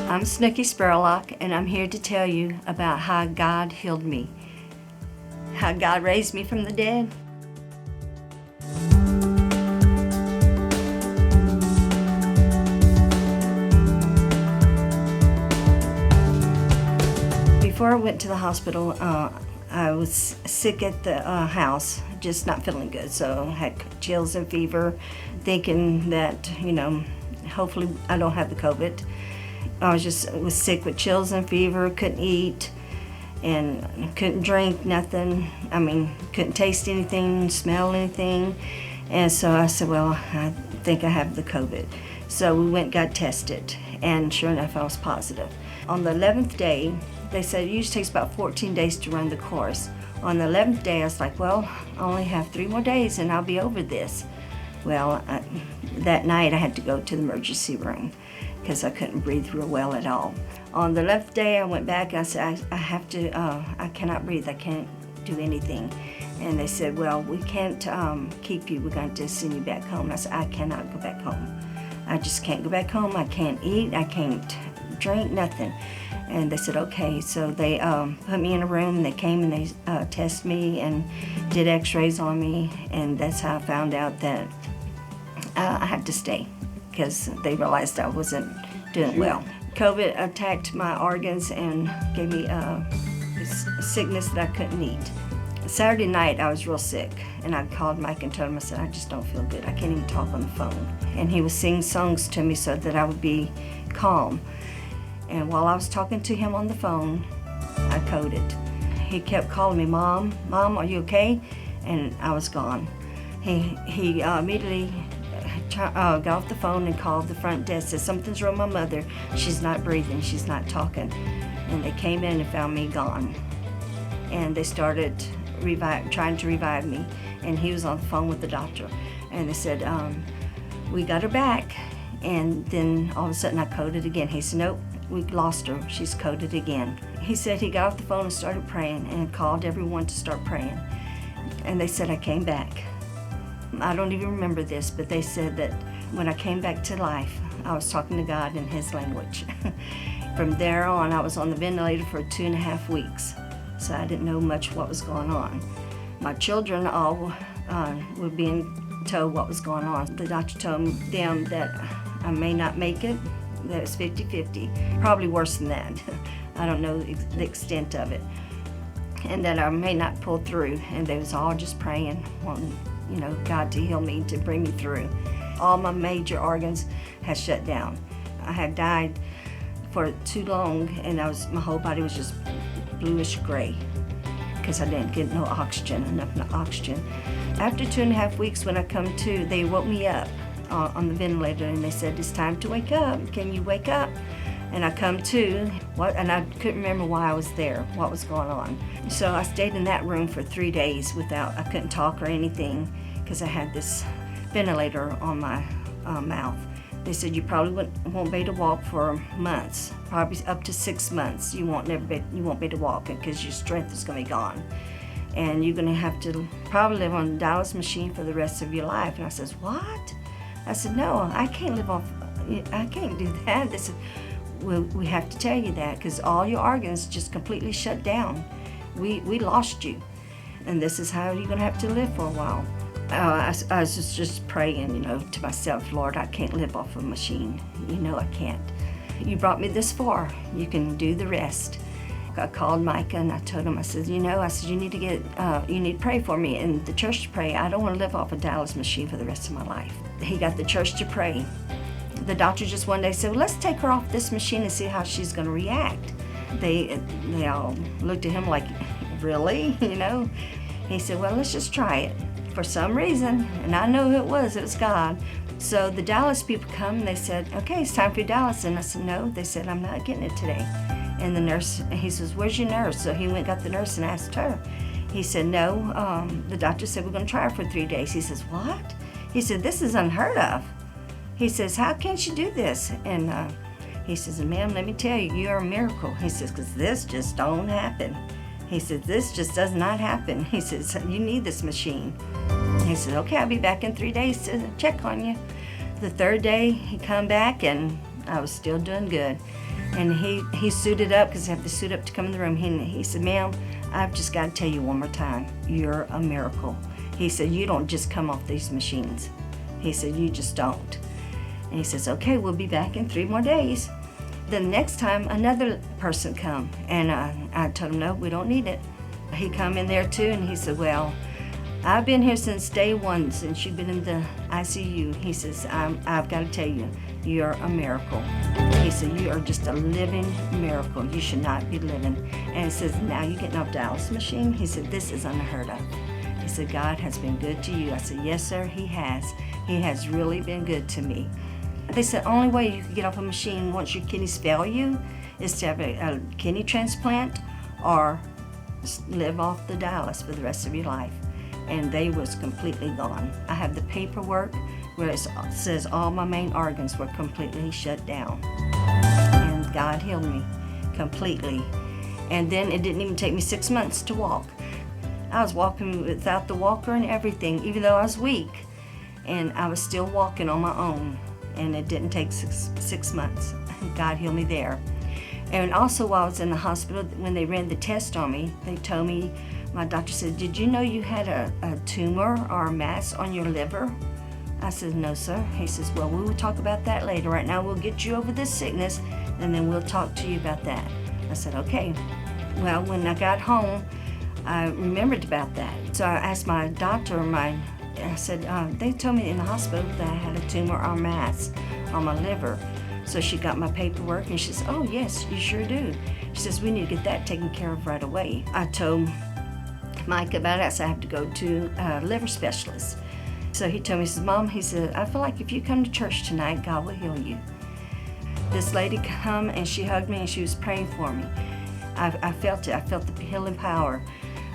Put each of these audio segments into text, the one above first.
I'm Snookie Spurlock, and I'm here to tell you about how God healed me, how God raised me from the dead. Before I went to the hospital, I was sick at the house, just not feeling good, so I had chills and fever, thinking that, hopefully I don't have the COVID. I was sick with chills and fever, couldn't eat, and couldn't drink nothing. Couldn't taste anything, smell anything. And so I said, well, I think I have the COVID. So we went and got tested, and sure enough, I was positive. On the 11th day, they said it usually takes about 14 days to run the course. On the 11th day, I was like, well, I only have 3 more days and I'll be over this. Well, that night I had to go to the emergency room because I couldn't breathe real well at all. On the 11th day, I went back. I said, I cannot breathe. I can't do anything. And they said, well, we can't keep you. We're going to send you back home. I said, I cannot go back home. I just can't go back home. I can't eat. I can't drink, nothing. And they said, okay. So they put me in a room, and they came and they tested me and did x-rays on me. And that's how I found out that I had to stay, because they realized I wasn't doing well. COVID attacked my organs and gave me a sickness that I couldn't eat. Saturday night, I was real sick, and I called Mike and told him, I said, I just don't feel good. I can't even talk on the phone. And he was singing songs to me so that I would be calm. And while I was talking to him on the phone, I coded. He kept calling me, Mom, are you okay? And I was gone. He immediately got off the phone and called the front desk, said, something's wrong with my mother. She's not breathing, she's not talking. And they came in and found me gone. And they started trying to revive me. And he was on the phone with the doctor. And they said, we got her back. And then all of a sudden I coded again. He said, nope, we lost her. She's coded again. He said he got off the phone and started praying and called everyone to start praying. And they said I came back. I don't even remember this, but they said that when I came back to life, I was talking to God in His language. From there on, I was on the ventilator for 2.5 weeks, so I didn't know much what was going on. My children all were being told what was going on. The doctor told them that I may not make it, that it's 50-50, probably worse than that. I don't know the extent of it. And that I may not pull through, and they was all just praying, wanting God to heal me, to bring me through. All my major organs had shut down. I had died for too long, and my whole body was just bluish gray because I didn't get enough oxygen. After 2.5 weeks, when I come to, they woke me up on the ventilator, and they said, it's time to wake up. Can you wake up? And I come to, and I couldn't remember why I was there, what was going on. So I stayed in that room for 3 days I couldn't talk or anything because I had this ventilator on my mouth. They said you probably won't be able to walk for months, probably up to 6 months. You won't be able to walk because your strength is going to be gone. And you're going to have to probably live on a dialysis machine for the rest of your life. And I says, what? I said, no, I can't do that. They said, we have to tell you that because all your organs just completely shut down. We lost you, and this is how you're going to have to live for a while. I was just praying, to myself, Lord, I can't live off a machine. I can't. You brought me this far. You can do the rest. I called Micah and I told him, I said, you need to pray for me and the church to pray. I don't want to live off a dialysis machine for the rest of my life. He got the church to pray. The doctor just one day said, well, let's take her off this machine and see how she's going to react. They all looked at him like, really? He said, well, let's just try it. For some reason, and I know who it was God. So the dialysis people come and they said, okay, it's time for your dialysis. And I said, no. They said, I'm not getting it today. And the nurse, he says, where's your nurse? So he went and got the nurse and asked her. He said, no. The doctor said, we're going to try her for 3 days. He says, what? He said, this is unheard of. He says, how can she do this? And he says, ma'am, let me tell you, you're a miracle. He says, because this just don't happen. He says, this just does not happen. He says, you need this machine. He said, okay, I'll be back in 3 days to check on you. The 3rd day, he come back and I was still doing good. And he suited up, because I have to suit up to come in the room. He said, ma'am, I've just got to tell you one more time, you're a miracle. He said, you don't just come off these machines. He said, you just don't. And he says, okay, we'll be back in 3 more days. The next time, another person come, and I told him, no, we don't need it. He come in there too, and he said, well, I've been here since day one, since you've been in the ICU. He says, I've got to tell you, you're a miracle. He said, you are just a living miracle. You should not be living. And he says, now you're getting off dialysis machine? He said, this is unheard of. He said, God has been good to you. I said, yes, sir, he has. He has really been good to me. They said, the only way you can get off a machine once your kidneys fail you is to have a kidney transplant or live off the dialysis for the rest of your life. And they was completely gone. I have the paperwork where it says all my main organs were completely shut down. And God healed me completely. And then it didn't even take me 6 months to walk. I was walking without the walker and everything, even though I was weak. And I was still walking on my own. And it didn't take six months. God healed me there. And also while I was in the hospital, when they ran the test on me, they told me, my doctor said, did you know you had a tumor or a mass on your liver? I said, no, sir. He says, well, we will talk about that later. Right now, we'll get you over this sickness, and then we'll talk to you about that. I said, okay. Well, when I got home, I remembered about that. So I asked my doctor, I said, they told me in the hospital that I had a tumor or mass on my liver. So she got my paperwork, and she says, oh, yes, you sure do. She says, we need to get that taken care of right away. I told Mike about it, so I have to go to a liver specialist. So he told me, he says, Mom, he said, I feel like if you come to church tonight, God will heal you. This lady come and she hugged me and she was praying for me. I felt it, I felt the healing power.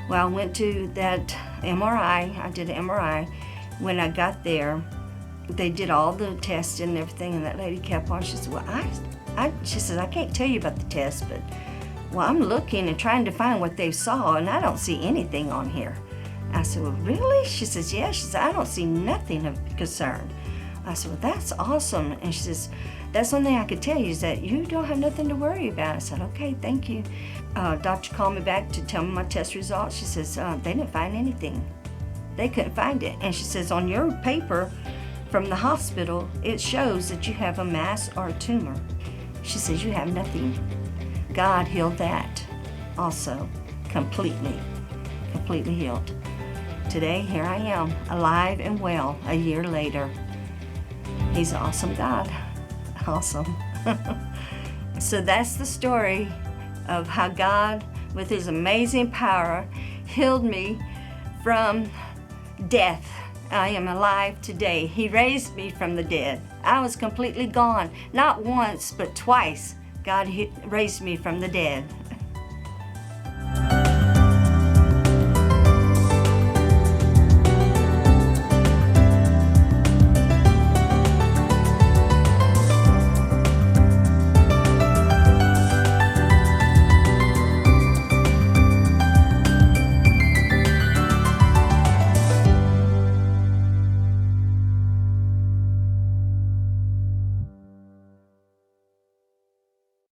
Well, I went to that MRI, I did an MRI. When I got there, they did all the tests and everything, and that lady kept on, she said, well, she says, I can't tell you about the test, but well, I'm looking and trying to find what they saw, and I don't see anything on here. I said, well, really? She says, yeah. She said, I don't see nothing of concern. I said, well, that's awesome. And she says, that's one thing I could tell you is that you don't have nothing to worry about. I said, okay, thank you. Doctor called me back to tell me my test results. She says, they didn't find anything. They couldn't find it. And she says, on your paper from the hospital, it shows that you have a mass or a tumor. She says, you have nothing. God healed that also, completely healed. Today, here I am, alive and well, a year later. He's an awesome God, awesome. So that's the story of how God, with his amazing power, healed me from death. I am alive today. He raised me from the dead. I was completely gone, not once, but twice. God raised me from the dead.